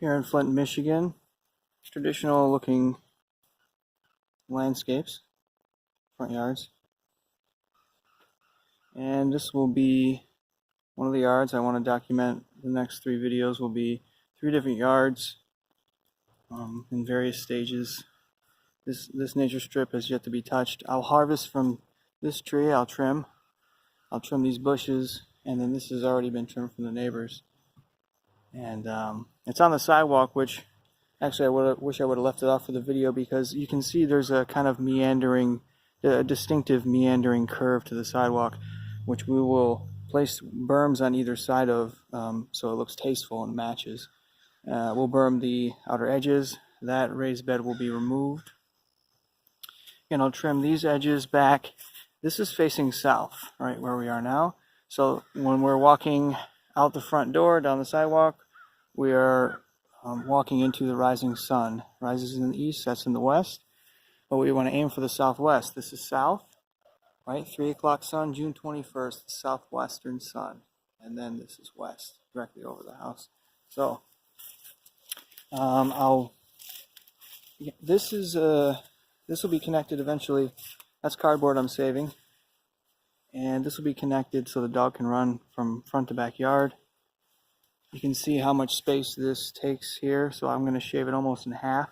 here in Flint, Michigan. Traditional looking landscapes, front yards. And this will be one of the yards I want to document. The next 3 videos will be 3 different yards in various stages. This nature strip has yet to be touched. I'll harvest from this tree, I'll trim these bushes, and then this has already been trimmed from the neighbors. And it's on the sidewalk, which actually I wish I would have left it off for the video, because you can see there's a kind of meandering, a distinctive meandering curve to the sidewalk, which we will place berms on either side of, so it looks tasteful and matches. We'll berm the outer edges. That raised bed will be removed. And I'll trim these edges back. This is facing south, right where we are now. So when we're walking out the front door down the sidewalk, we are walking into the rising sun. Rises in the east, sets in the west. But we want to aim for the southwest. This is south, right? 3 o'clock sun, June 21st, the southwestern sun. And then this is west, directly over the house. So this will be connected eventually. That's cardboard I'm saving. And this will be connected so the dog can run from front to backyard. You can see how much space this takes here. So I'm going to shave it almost in half.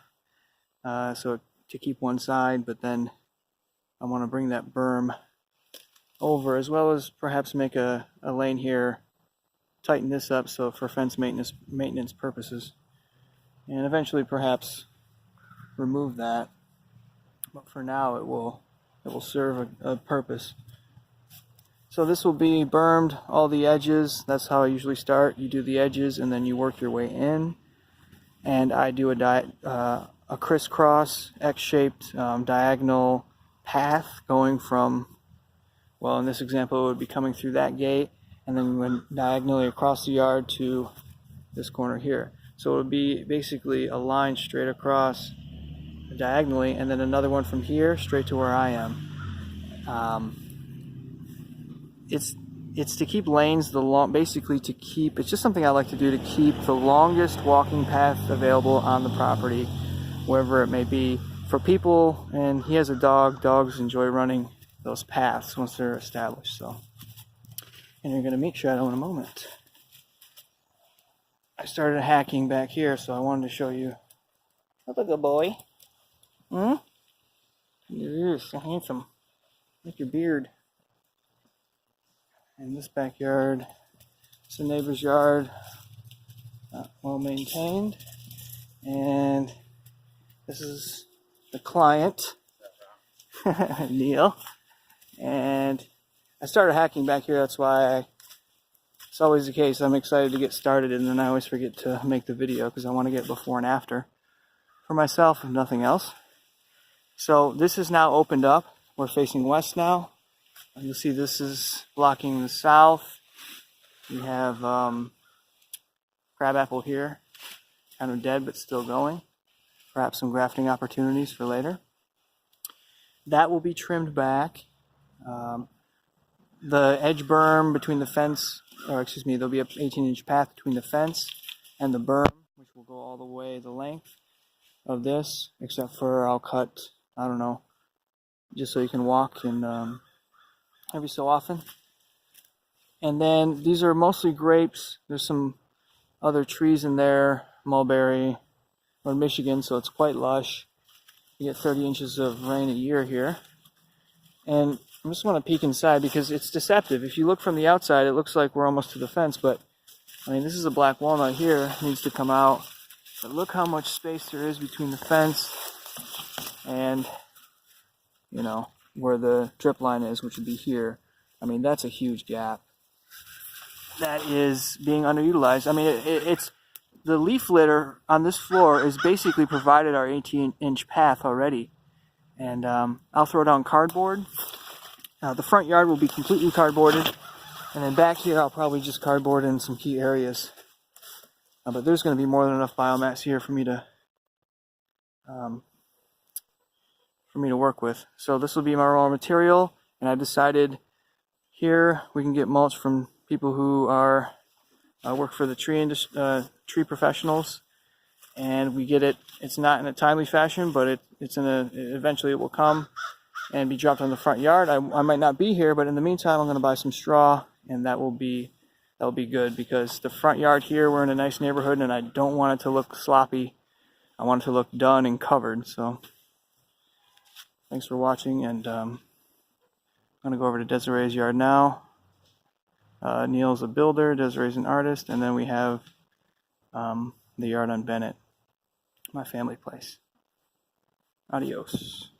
So to keep one side, but then I want to bring that berm over, as well as perhaps make a lane here, tighten this up so for fence maintenance purposes. And eventually perhaps remove that. But for now it will serve a purpose. So this will be bermed, all the edges. That's how I usually start. You do the edges and then you work your way in. And I do a crisscross, X-shaped diagonal path going from, well, in this example it would be coming through that gate and then went diagonally across the yard to this corner here. So it would be basically a line straight across diagonally, and then another one from here straight to where I am. It's to keep lanes it's just something I like to do to keep the longest walking path available on the property, wherever it may be. For people, and he has a dog, dogs enjoy running those paths once they're established. So, and you're going to meet Shadow in a moment. I started hacking back here, so I wanted to show you. Look, a good boy. You're so handsome. Like your beard. And this backyard, it's the neighbor's yard, well maintained. And this is the client, Neil. And I started hacking back here. That's why it's always the case. I'm excited to get started, and then I always forget to make the video because I want to get before and after for myself, if nothing else. So this is now opened up. We're facing west now. You'll see this is blocking the south. We have crabapple here, kind of dead but still going. Perhaps some grafting opportunities for later. That will be trimmed back. The edge berm between the fence, or excuse me, there'll be an 18-inch path between the fence and the berm, which will go all the way the length of this, except for I'll cut, I don't know, just so you can walk and every so often. And then these are mostly grapes. There's some other trees in there, mulberry. We're in Michigan, so it's quite lush. You get 30 inches of rain a year here. And I just want to peek inside because it's deceptive. If you look from the outside, it looks like we're almost to the fence, but I mean, this is a black walnut here, it needs to come out. But look how much space there is between the fence and, you know, where the drip line is, which would be here. I mean, that's a huge gap. That is being underutilized. I mean, it's the leaf litter on this floor is basically provided our 18-inch path already. And I'll throw down cardboard. The front yard will be completely cardboarded. And then back here, I'll probably just cardboard in some key areas. But there's going to be more than enough biomass here for me to work with. So this will be my raw material, and I decided here we can get mulch from people who are work for the tree professionals. and we get it. It's not in a timely fashion, but eventually it will come and be dropped on the front yard. I might not be here, but in the meantime, I'm going to buy some straw, and that'll be good, because the front yard here, we're in a nice neighborhood, and I don't want it to look sloppy. I want it to look done and covered. So thanks for watching, and I'm going to go over to Desiree's yard now. Neil's a builder, Desiree's an artist, and then we have the yard on Bennett, my family place. Adios.